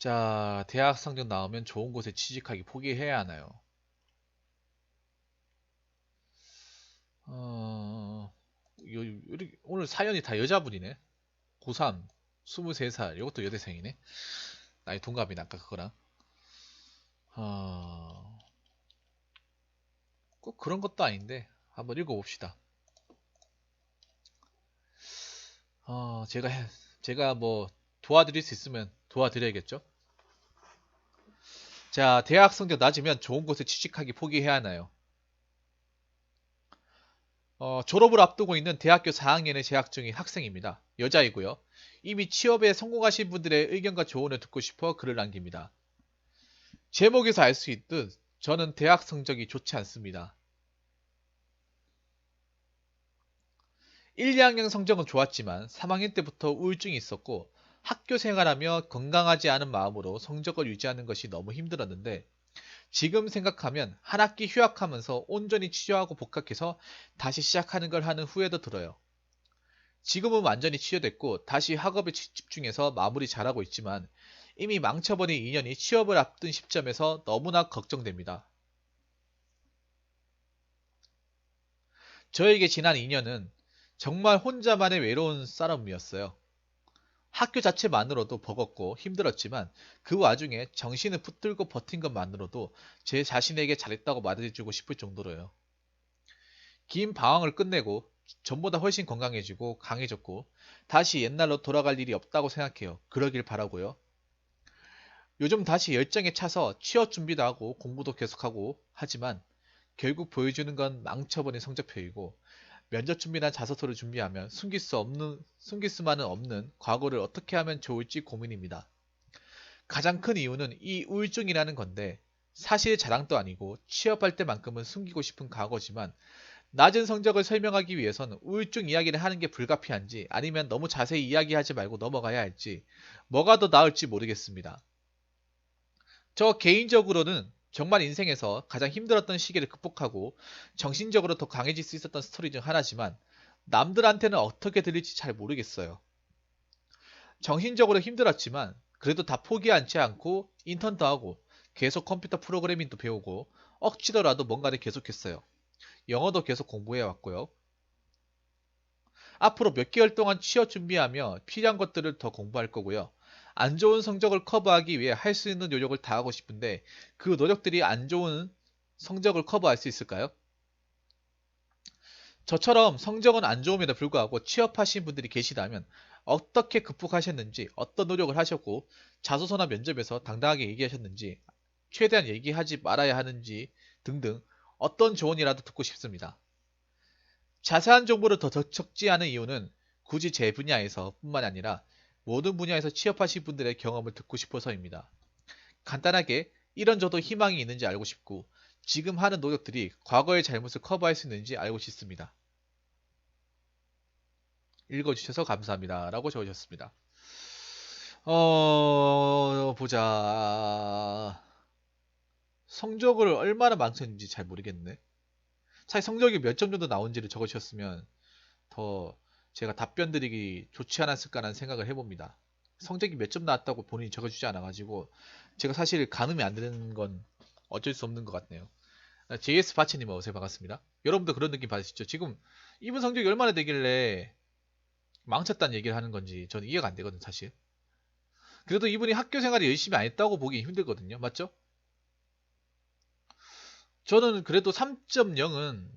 자, 대학 성적 나오면 좋은 곳에 취직하기 포기해야 하나요? 어, 오늘 사연이 다 여자분이네. 고3, 23살, 이것도 여대생이네. 나이 동갑이네, 아까 그거랑. 어, 꼭 그런 것도 아닌데, 한번 읽어봅시다. 어, 제가 뭐 도와드릴 수 있으면 도와드려야겠죠? 자, 대학 성적 낮으면 좋은 곳에 취직하기 포기해야 하나요? 졸업을 앞두고 있는 대학교 4학년에 재학 중인 학생입니다. 여자이고요. 이미 취업에 성공하신 분들의 의견과 조언을 듣고 싶어 글을 남깁니다. 제목에서 알 수 있듯 저는 대학 성적이 좋지 않습니다. 1, 2학년 성적은 좋았지만 3학년 때부터 우울증이 있었고 학교 생활하며 건강하지 않은 마음으로 성적을 유지하는 것이 너무 힘들었는데 지금 생각하면 한 학기 휴학하면서 온전히 취조하고 복학해서 다시 시작하는 걸 하는 후회도 들어요. 지금은 완전히 치유됐고 다시 학업에 집중해서 마무리 잘하고 있지만 이미 망쳐버린 2년이 취업을 앞둔 시점에서 너무나 걱정됩니다. 저에게 지난 2년은 정말 혼자만의 외로운 싸움이었어요. 학교 자체만으로도 버겁고 힘들었지만 그 와중에 정신을 붙들고 버틴 것만으로도 제 자신에게 잘했다고 말해주고 싶을 정도로요. 긴 방황을 끝내고 전보다 훨씬 건강해지고 강해졌고 다시 옛날로 돌아갈 일이 없다고 생각해요. 그러길 바라고요. 요즘 다시 열정에 차서 취업 준비도 하고 공부도 계속하고 하지만 결국 보여주는 건 망쳐버린 성적표이고 면접 준비나 자소서를 준비하면 숨길 수만은 없는 과거를 어떻게 하면 좋을지 고민입니다. 가장 큰 이유는 이 우울증이라는 건데 사실 자랑도 아니고 취업할 때만큼은 숨기고 싶은 과거지만 낮은 성적을 설명하기 위해선 우울증 이야기를 하는 게 불가피한지 아니면 너무 자세히 이야기하지 말고 넘어가야 할지 뭐가 더 나을지 모르겠습니다. 저 개인적으로는 정말 인생에서 가장 힘들었던 시기를 극복하고 정신적으로 더 강해질 수 있었던 스토리 중 하나지만 남들한테는 어떻게 들릴지 잘 모르겠어요. 정신적으로 힘들었지만 그래도 다 포기하지 않고 인턴도 하고 계속 컴퓨터 프로그래밍도 배우고 억지로라도 뭔가를 계속했어요. 영어도 계속 공부해왔고요. 앞으로 몇 개월 동안 취업 준비하며 필요한 것들을 더 공부할 거고요. 안 좋은 성적을 커버하기 위해 할 수 있는 노력을 다하고 싶은데 그 노력들이 안 좋은 성적을 커버할 수 있을까요? 저처럼 성적은 안 좋음에도 불구하고 취업하신 분들이 계시다면 어떻게 극복하셨는지, 어떤 노력을 하셨고, 자소서나 면접에서 당당하게 얘기하셨는지, 최대한 얘기하지 말아야 하는지 등등 어떤 조언이라도 듣고 싶습니다. 자세한 정보를 더 적지 않은 이유는 굳이 제 분야에서 뿐만 아니라 모든 분야에서 취업하신 분들의 경험을 듣고 싶어서입니다. 간단하게 이런 저도 희망이 있는지 알고 싶고 지금 하는 노력들이 과거의 잘못을 커버할 수 있는지 알고 싶습니다. 읽어주셔서 감사합니다. 라고 적으셨습니다. 보자. 성적을 얼마나 망쳤는지 잘 모르겠네. 사실 성적이 몇 점 정도 나온지를 적으셨으면 더 제가 답변 드리기 좋지 않았을까라는 생각을 해봅니다. 성적이 몇 점 나왔다고 본인이 적어주지 않아가지고 제가 사실 가늠이 안 되는 건 어쩔 수 없는 것 같네요. JS 파치님 어서 반갑습니다. 여러분도 그런 느낌 받으시죠? 지금 이분 성적이 얼마나 되길래 망쳤다는 얘기를 하는 건지 저는 이해가 안 되거든 사실. 그래도 이분이 학교 생활을 열심히 안 했다고 보기 힘들거든요. 맞죠? 저는 그래도 3.0은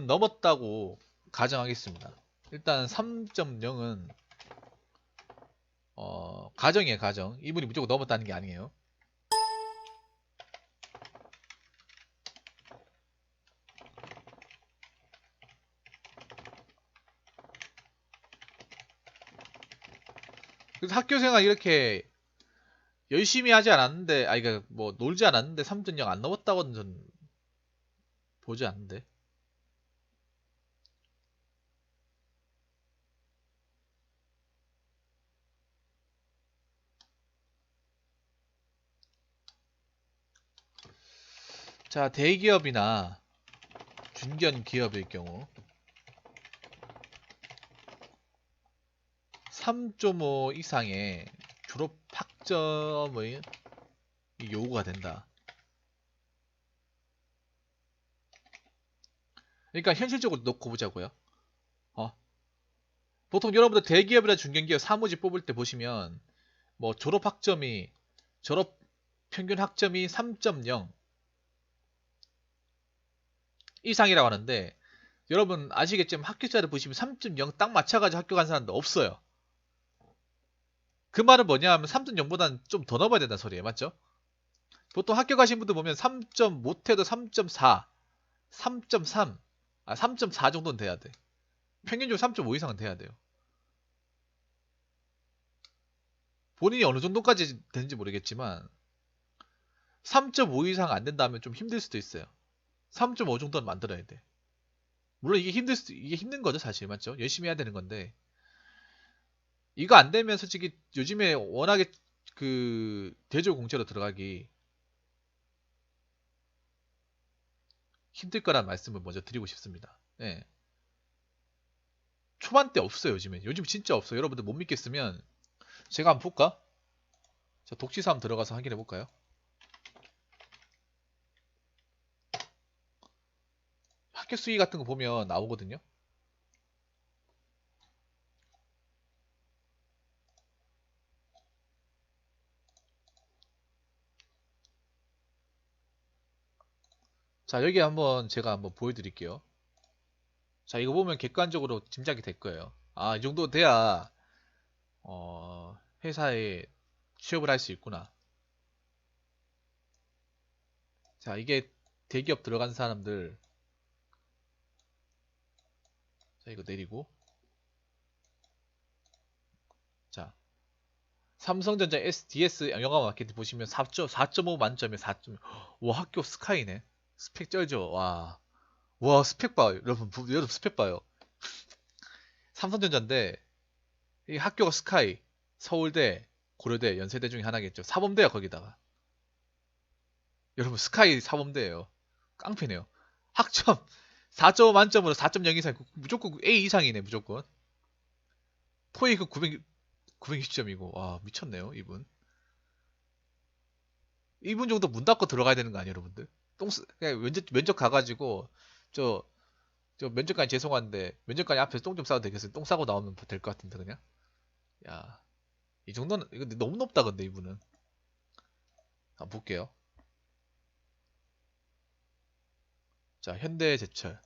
넘었다고 가정하겠습니다. 일단 3.0은 가정이에요, 가정. 이분이 무조건 넘었다는 게 아니에요. 그래서 학교 생활 이렇게 열심히 하지 않았는데, 그러니까 뭐 놀지 않았는데 3.0 안 넘었다고는 전 보지 않는데. 자, 대기업이나 중견 기업일 경우 3.5 이상의 졸업 학점의 요구가 된다. 그러니까 현실적으로 놓고 보자고요. 어. 보통 여러분들 대기업이나 중견기업 사무직 뽑을 때 보시면 뭐 졸업 평균 학점이 3.0 이상이라고 하는데 여러분 아시겠지만 합격자를 보시면 3.0 딱 맞춰가지고 학교 간 사람도 없어요. 그 말은 뭐냐 하면 3.0보다는 좀 더 넘어야 된다는 소리예요. 맞죠? 보통 학교 가신 분들 보면 3. 못해도 3.4, 3.3, 3.4 정도는 돼야 돼. 평균적으로 3.5 이상은 돼야 돼요. 본인이 어느 정도까지 되는지 모르겠지만 3.5 이상 안 된다면 좀 힘들 수도 있어요. 3.5 정도는 만들어야 돼. 물론 이게 힘든 거죠, 사실. 맞죠? 열심히 해야 되는 건데. 이거 안 되면 솔직히 요즘에 워낙에 그 대졸 공채로 들어가기 힘들 거란 말씀을 먼저 드리고 싶습니다. 예. 초반때 없어요, 요즘에. 요즘 진짜 없어요. 여러분들 못 믿겠으면 제가 한번 볼까? 자, 독치사 한번 들어가서 확인해 볼까요? 합격 수위 같은 거 보면 나오거든요. 자, 여기 한번 제가 한번 보여드릴게요. 자, 이거 보면 객관적으로 짐작이 될 거예요. 아, 이 정도 돼야 회사에 취업을 할 수 있구나. 자, 이게 대기업 들어간 사람들. 자, 이거 내리고. 자, 삼성전자 SDS 영화 마케팅 보시면 4.5 만점에 4점. 와, 학교 스카이네. 스펙 쩔죠. 와. 와, 스펙 봐요. 여러분 스펙 봐요. 삼성전자인데 이 학교가 스카이. 서울대, 고려대, 연세대 중에 하나겠죠. 사범대야 거기다가. 여러분 스카이 사범대예요. 깡패네요. 학점 4.5 만점으로 4.0 이상 무조건 A 이상이네 무조건. 토익은 920점이고 와 미쳤네요 이분. 이분 정도 문 닫고 들어가야 되는 거 아니에요 여러분들? 그냥 면접 가가지고 저 면접관이 죄송한데 면접관이 앞에서 똥 좀 싸도 되겠어요? 똥 싸고 나오면 될 것 같은데 그냥. 야, 이 정도는 이거 너무 높다 근데 이분은. 한번 볼게요. 자, 현대제철.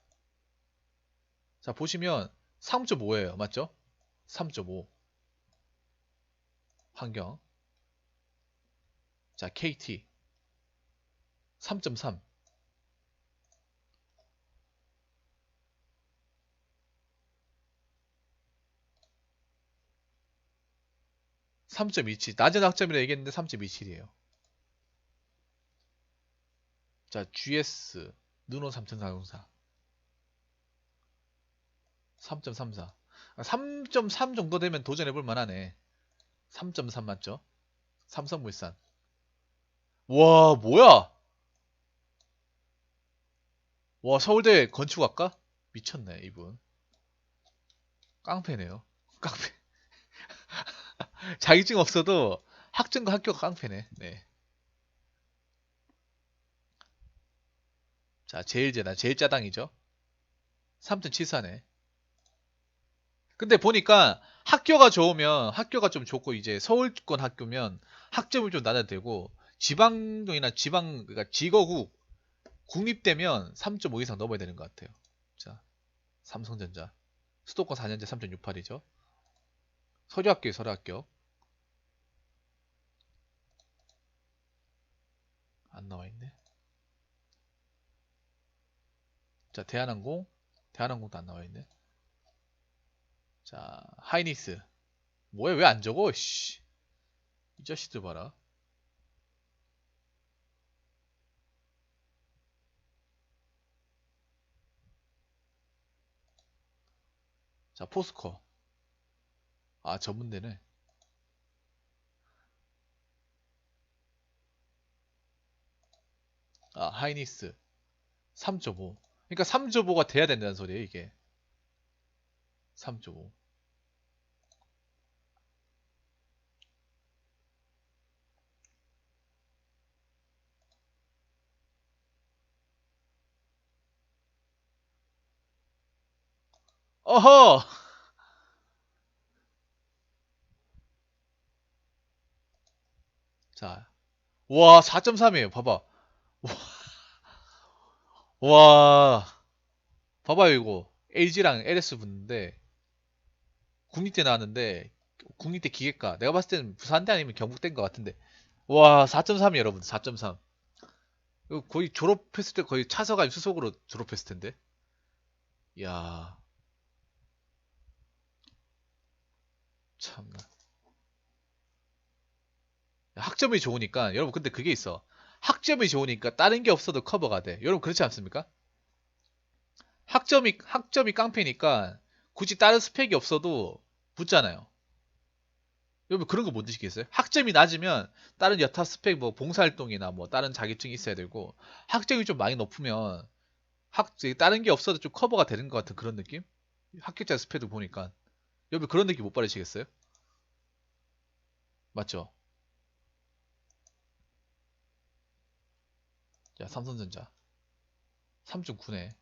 자, 보시면 3.5예요. 맞죠? 3.5. 환경. 자, KT 3.3. 3.27. 낮은 학점이라 얘기했는데 3.27이에요. 자, GS 누노 3404 3.34. 3.3 정도 되면 도전해볼 만하네. 3.3 맞죠? 삼성물산. 와, 뭐야? 와, 서울대 건축학과? 미쳤네, 이분. 깡패네요. 깡패. 자격증 없어도 학점과 학교가 깡패네. 네. 자, 제일 짜당이죠. 3.74네. 근데 보니까 학교가 좋으면 학교가 좀 좋고 이제 서울권 학교면 학점을 좀 낮아도 되고 지방이나 그러니까 지거구 국립되면 3.5 이상 넘어야 되는 것 같아요. 자, 삼성전자. 수도권 4년제 3.68이죠. 서류학교. 안 나와 있네. 자, 대한항공도 안 나와 있네. 자, 하이닉스. 뭐야, 왜 안 적어? 씨. 이 자식들 봐라. 자, 포스코. 아, 전문대네. 아, 하이닉스. 3.5. 그러니까 3.5가 돼야 된다는 소리예요, 이게. 3.5. 어허! 자, 와, 4.3이에요. 봐봐. 와, 봐봐요, 이거. LG랑 LS 붙는데, 국립대 나왔는데, 국립대 기계과. 내가 봤을 때는 부산대 아니면 경북대인 것 같은데. 와, 4.3이 여러분, 4.3. 이거 거의 졸업했을 때 거의 차석 아니 수석으로 졸업했을 텐데. 이야, 참나. 학점이 좋으니까, 여러분, 근데 그게 있어. 학점이 좋으니까 다른 게 없어도 커버가 돼. 여러분, 그렇지 않습니까? 학점이 깡패니까, 굳이 다른 스펙이 없어도 붙잖아요. 여러분 그런 거 못 드시겠어요? 학점이 낮으면 다른 여타 스펙 뭐 봉사활동이나 뭐 다른 자격증이 있어야 되고 학점이 좀 많이 높으면 다른 게 없어도 좀 커버가 되는 것 같은 그런 느낌? 합격자 스펙을 보니까 여러분 그런 느낌 못 받으시겠어요? 맞죠? 야 삼성전자 3.9네.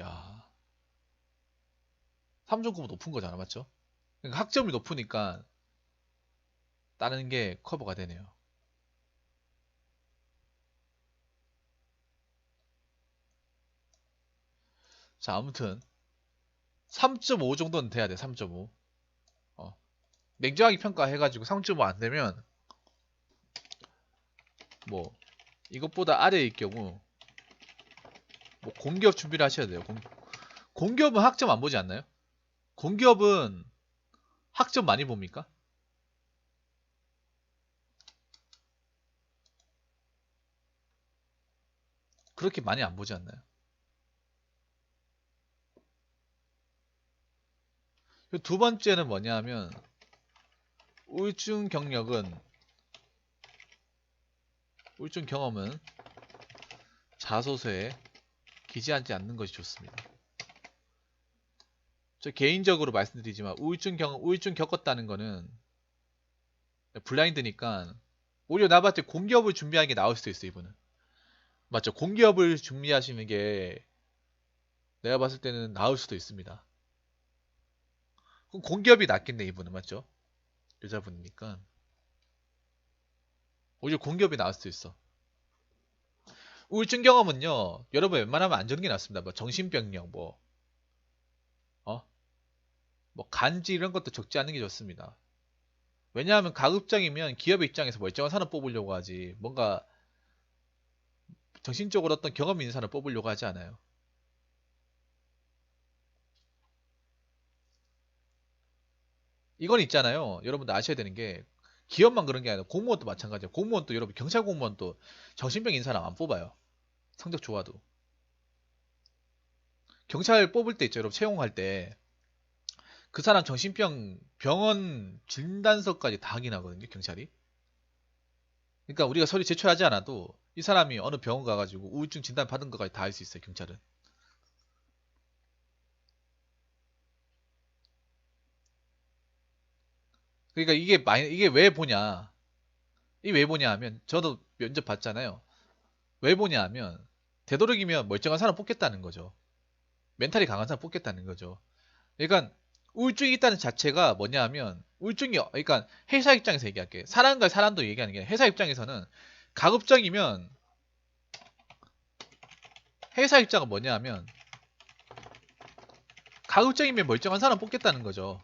야 3.9면 높은 거잖아 맞죠? 그러니까 학점이 높으니까 다른 게 커버가 되네요. 자 아무튼 3.5 정도는 돼야 돼 3.5. 어. 냉정하게 평가해가지고 3.5 안 되면 뭐 이것보다 아래일 경우 뭐 공기업 준비를 하셔야 돼요. 공기업은 학점 안 보지 않나요? 공기업은 학점 많이 봅니까? 그렇게 많이 안 보지 않나요? 두 번째는 뭐냐 하면 우울증 경력은 우울증 경험은 자소서에 기재하지 않는 것이 좋습니다. 저 개인적으로 말씀드리지만 우울증 겪었다는 거는 블라인드니까 오히려 나봤을 때 공기업을 준비하는 게 나을 수도 있어요, 이분은. 맞죠? 공기업을 준비하시는 게 내가 봤을 때는 나을 수도 있습니다. 그럼 공기업이 낫겠네, 이분은. 맞죠? 여자분이니까. 오히려 공기업이 나을 수도 있어. 우울증 경험은요, 여러분 웬만하면 안 적는 게 낫습니다. 뭐 정신병력, 어? 뭐 간지 이런 것도 적지 않는 게 좋습니다. 왜냐하면 가급적이면 기업의 입장에서 멀쩡한 사람 뽑으려고 하지, 뭔가 정신적으로 어떤 경험이 있는 사람 뽑으려고 하지 않아요. 이건 있잖아요. 여러분들 아셔야 되는 게, 기업만 그런 게 아니라 공무원도 마찬가지예요. 공무원도 여러분 경찰 공무원도 정신병 있는 사람 안 뽑아요. 성적 좋아도. 경찰 뽑을 때 있죠, 여러분 채용할 때. 그 사람 정신병 병원 진단서까지 다 확인하거든요, 경찰이. 그러니까 우리가 서류 제출하지 않아도 이 사람이 어느 병원 가가지고 우울증 진단 받은 것까지 다 알 수 있어요, 경찰은. 그러니까 이게 왜 보냐? 이게 왜 보냐 하면 저도 면접 봤잖아요. 왜 보냐 하면 되도록이면 멀쩡한 사람 뽑겠다는 거죠. 멘탈이 강한 사람 뽑겠다는 거죠. 그러니까 우울증이 있다는 자체가 뭐냐 하면 그러니까 회사 입장에서 얘기할게. 사람과 사람도 얘기하는 게 아니라 회사 입장에서는 가급적이면 회사 입장은 뭐냐 하면 가급적이면 멀쩡한 사람 뽑겠다는 거죠.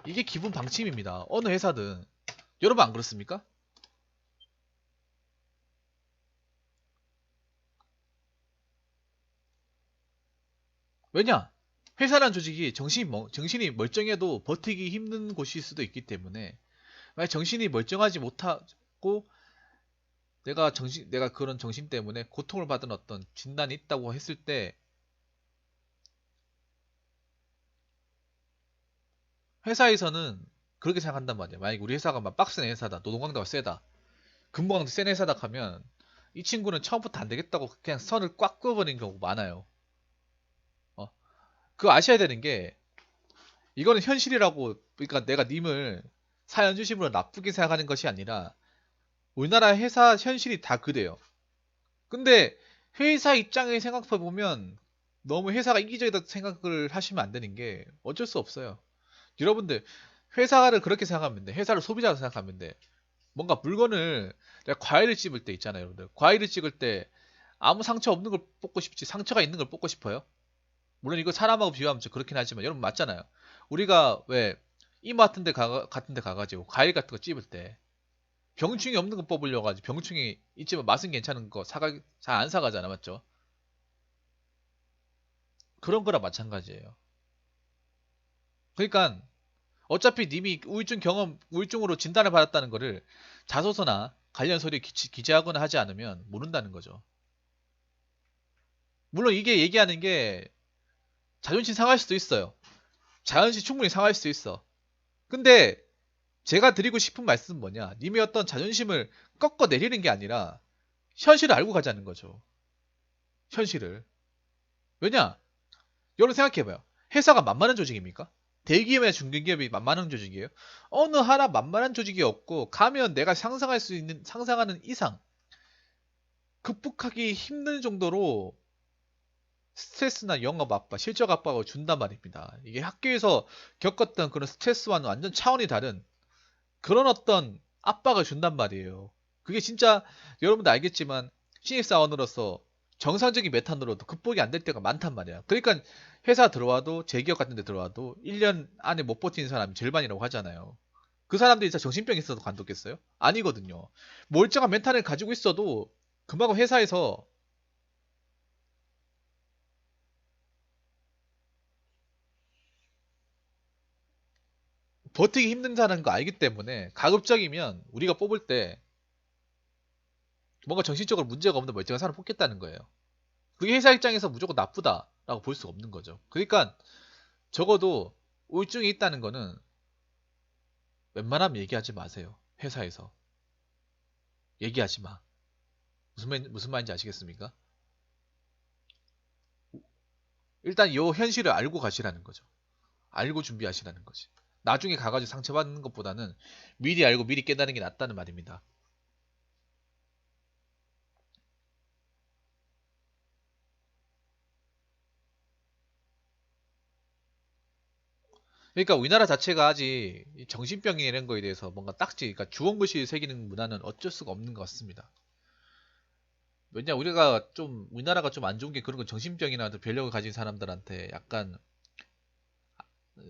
이게 기본 방침입니다. 어느 회사든. 여러분 안 그렇습니까? 왜냐? 회사란 조직이 정신이 멀쩡해도 버티기 힘든 곳일 수도 있기 때문에 만약 정신이 멀쩡하지 못하고 내가 그런 정신 때문에 고통을 받은 어떤 진단이 있다고 했을 때 회사에서는 그렇게 생각한단 말이야. 만약 우리 회사가 막 빡센 회사다, 노동강도가 세다, 근무강도 센 회사다 하면 이 친구는 처음부터 안 되겠다고 그냥 선을 꽉 그어버리는 경우가 많아요. 어, 그거 아셔야 되는 게 이거는 현실이라고. 그러니까 내가 님을 사연 주심으로 나쁘게 생각하는 것이 아니라 우리나라 회사 현실이 다 그래요. 근데 회사 입장에 생각해 보면 너무 회사가 이기적이다 생각을 하시면 안 되는 게 어쩔 수 없어요. 여러분들 회사를 그렇게 생각하면 돼. 회사를 소비자로 생각하면 돼. 뭔가 물건을 내가 과일을 찝을 때 있잖아요, 여러분들. 과일을 찍을 때 아무 상처 없는 걸 뽑고 싶지 상처가 있는 걸 뽑고 싶어요? 물론 이거 사람하고 비교하면 좀 그렇긴 하지만 여러분 맞잖아요. 우리가 왜 같은 데 가가지고 과일 같은 거 찝을 때 병충이 없는 거 뽑으려고 하지. 병충이 있지만 맛은 괜찮은 거 잘 안 사가잖아, 맞죠? 그런 거랑 마찬가지예요. 그러니까 어차피 님이 우울증으로 진단을 받았다는 거를 자소서나 관련 서류에 기재하거나 하지 않으면 모른다는 거죠. 물론 이게 얘기하는 게 자존심 상할 수도 있어요. 자존심 충분히 상할 수 있어. 근데 제가 드리고 싶은 말씀은 뭐냐? 님의 어떤 자존심을 꺾어 내리는 게 아니라 현실을 알고 가자는 거죠. 현실을. 왜냐? 여러분 생각해봐요. 회사가 만만한 조직입니까? 대기업이나 중견기업이 만만한 조직이에요? 어느 하나 만만한 조직이 없고 가면 내가 상상하는 이상 극복하기 힘든 정도로 스트레스나 영업 압박, 실적 압박을 준단 말입니다. 이게 학교에서 겪었던 그런 스트레스와는 완전 차원이 다른 그런 어떤 압박을 준단 말이에요. 그게 진짜 여러분도 알겠지만 신입사원으로서 정상적인 메탄으로도 극복이 안 될 때가 많단 말이야. 그러니까 회사 들어와도 제기업 같은 데 들어와도 1년 안에 못 버티는 사람이 절반이라고 하잖아요. 그 사람들이 진짜 정신병 있어도 관뒀겠어요? 아니거든요. 멀쩡한 멘탈을 가지고 있어도 그만큼 회사에서 버티기 힘든다는 거 알기 때문에 가급적이면 우리가 뽑을 때 뭔가 정신적으로 문제가 없는 멀쩡한 사람 뽑겠다는 거예요. 그게 회사 입장에서 무조건 나쁘다라고 볼 수가 없는 거죠. 그러니까 적어도 우울증이 있다는 거는 웬만하면 얘기하지 마세요. 회사에서. 얘기하지 마. 무슨 말인지 아시겠습니까? 일단 요 현실을 알고 가시라는 거죠. 알고 준비하시라는 거지. 나중에 가가지고 상처받는 것보다는 미리 알고 미리 깨닫는 게 낫다는 말입니다. 그러니까 우리나라 자체가 아직 정신병이 이런 거에 대해서 뭔가 딱지, 그러니까 주홍글씨 새기는 문화는 어쩔 수가 없는 것 같습니다. 왜냐 우리가 좀 우리나라가 좀 안 좋은 게 그런 거 정신병이나 변력을 가진 사람들한테 약간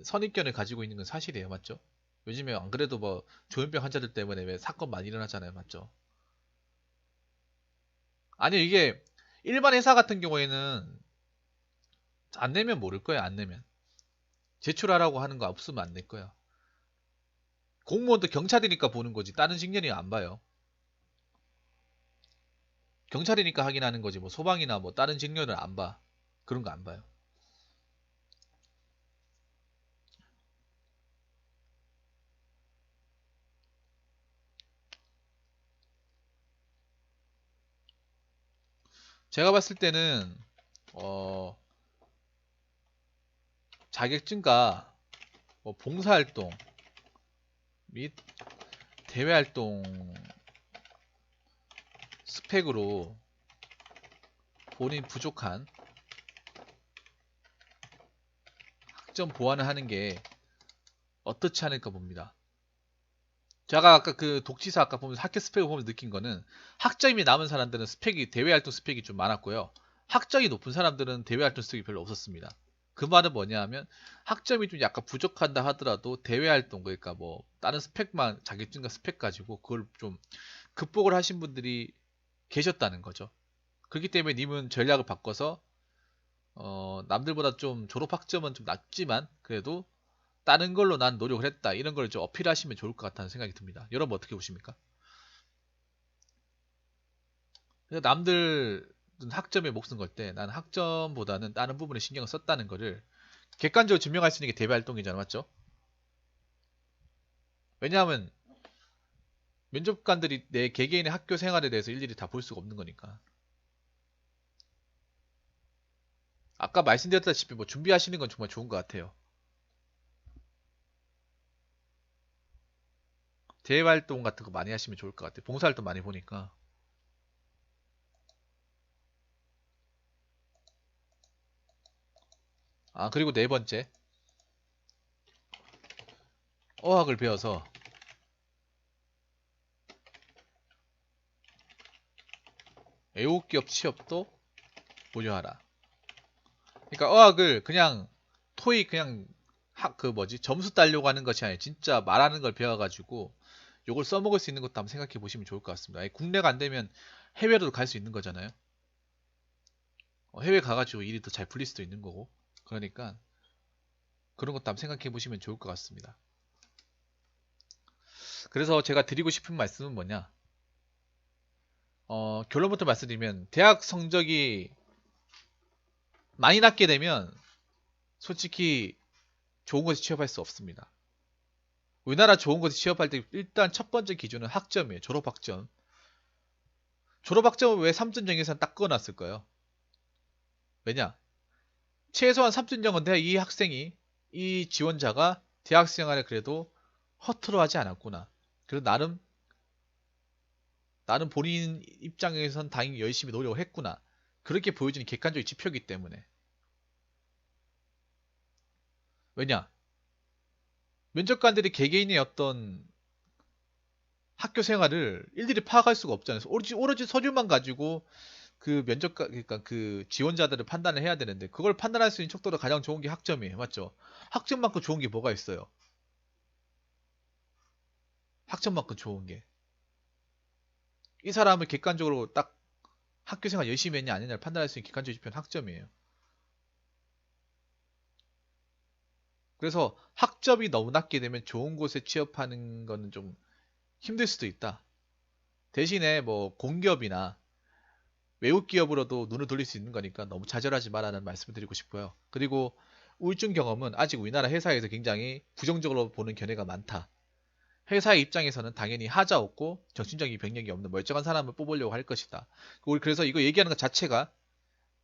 선입견을 가지고 있는 건 사실이에요, 맞죠? 요즘에 안 그래도 뭐 조현병 환자들 때문에 왜 사건 많이 일어나잖아요, 맞죠? 아니 이게 일반 회사 같은 경우에는 안 내면 모를 거야, 안 내면 제출하라고 하는 거 없으면 안 낼 거야. 공무원도 경찰이니까 보는 거지 다른 직렬이 안 봐요. 경찰이니까 확인하는 거지 뭐 소방이나 뭐 다른 직렬은 안 봐. 그런 거 안 봐요. 제가 봤을 때는 어 자격증과 뭐 봉사활동 및 대외활동 스펙으로 본인 부족한 학점 보완을 하는 게 어떻지 않을까 봅니다. 제가 아까 그 독치사 아까 보면서 학교 스펙을 보면서 느낀 거는 학점이 남은 사람들은 스펙이 대외활동 스펙이 좀 많았고요. 학점이 높은 사람들은 대외활동 스펙이 별로 없었습니다. 그 말은 뭐냐 하면 학점이 좀 약간 부족한다 하더라도 대외활동 그러니까 뭐 다른 스펙만 자격증과 스펙 가지고 그걸 좀 극복을 하신 분들이 계셨다는 거죠. 그렇기 때문에 님은 전략을 바꿔서 남들보다 좀 졸업 학점은 좀 낮지만 그래도 다른 걸로 난 노력을 했다. 이런 걸 좀 어필하시면 좋을 것 같다는 생각이 듭니다. 여러분 어떻게 보십니까? 남들 학점에 목숨 걸 때 난 학점보다는 다른 부분에 신경을 썼다는 거를 객관적으로 증명할 수 있는 게 대외 활동이잖아, 맞죠? 왜냐하면 면접관들이 내 개개인의 학교 생활에 대해서 일일이 다 볼 수가 없는 거니까. 아까 말씀드렸다시피 뭐 준비하시는 건 정말 좋은 것 같아요. 대외 활동 같은 거 많이 하시면 좋을 것 같아요. 봉사활동 많이 보니까. 그리고 네 번째, 어학을 배워서 애호기업 취업도 보류하라. 그러니까 어학을 그냥 토익 그냥 점수 따려고 하는 것이 아니라 진짜 말하는 걸 배워가지고 요걸 써먹을 수 있는 것도 한번 생각해 보시면 좋을 것 같습니다. 아니, 국내가 안 되면 해외로도 갈 수 있는 거잖아요. 해외 가가지고 일이 더 잘 풀릴 수도 있는 거고. 그러니까 그런 것도 한번 생각해 보시면 좋을 것 같습니다. 그래서 제가 드리고 싶은 말씀은 뭐냐? 결론부터 말씀드리면 대학 성적이 많이 낮게 되면 솔직히 좋은 곳에 취업할 수 없습니다. 우리나라 좋은 곳에 취업할 때 일단 첫 번째 기준은 학점이에요. 졸업학점. 졸업학점을 왜 3.0 이상 딱 그어놨을까요? 왜냐? 최소한 3.0은 돼야 이 학생이, 이 지원자가 대학 생활에 그래도 허투루 하지 않았구나. 그래도 나는 본인 입장에선 당연히 열심히 노력을 했구나. 그렇게 보여지는 객관적인 지표이기 때문에. 왜냐? 면접관들이 개개인의 어떤 학교 생활을 일일이 파악할 수가 없잖아요. 오로지 서류만 가지고 그 그러니까 그 지원자들을 판단을 해야 되는데, 그걸 판단할 수 있는 척도로 가장 좋은 게 학점이에요. 맞죠? 학점만큼 좋은 게 뭐가 있어요? 학점만큼 좋은 게. 이 사람을 객관적으로 딱 학교 생활 열심히 했냐 아니냐를 판단할 수 있는 객관적인 지표는 학점이에요. 그래서 학점이 너무 낮게 되면 좋은 곳에 취업하는 거는 좀 힘들 수도 있다. 대신에 뭐 공기업이나 외국 기업으로도 눈을 돌릴 수 있는 거니까 너무 좌절하지 말라는 말씀을 드리고 싶고요. 그리고 우울증 경험은 아직 우리나라 회사에서 굉장히 부정적으로 보는 견해가 많다. 회사의 입장에서는 당연히 하자 없고 정신적인 병력이 없는 멀쩡한 사람을 뽑으려고 할 것이다. 우리 그래서 이거 얘기하는 것 자체가,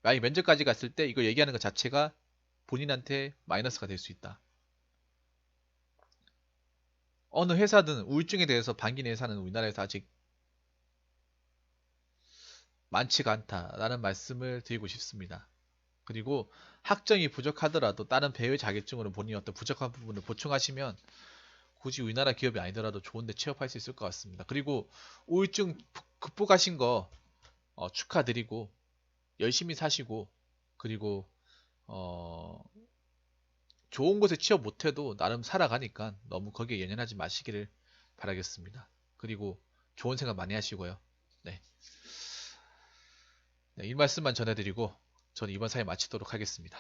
만약 면접까지 갔을 때 이거 얘기하는 것 자체가 본인한테 마이너스가 될 수 있다. 어느 회사든 우울증에 대해서 반기는 회사는 우리나라에서 아직 많지가 않다라는 말씀을 드리고 싶습니다. 그리고 학점이 부족하더라도 다른 배우 자격증으로 본인의 어떤 부족한 부분을 보충하시면 굳이 우리나라 기업이 아니더라도 좋은 데 취업할 수 있을 것 같습니다. 그리고 우울증 극복하신 거 축하드리고 열심히 사시고, 그리고 어, 좋은 곳에 취업 못해도 나름 살아가니까 너무 거기에 연연하지 마시기를 바라겠습니다. 그리고 좋은 생각 많이 하시고요. 네. 네, 이 말씀만 전해드리고 저는 이번 사회 마치도록 하겠습니다.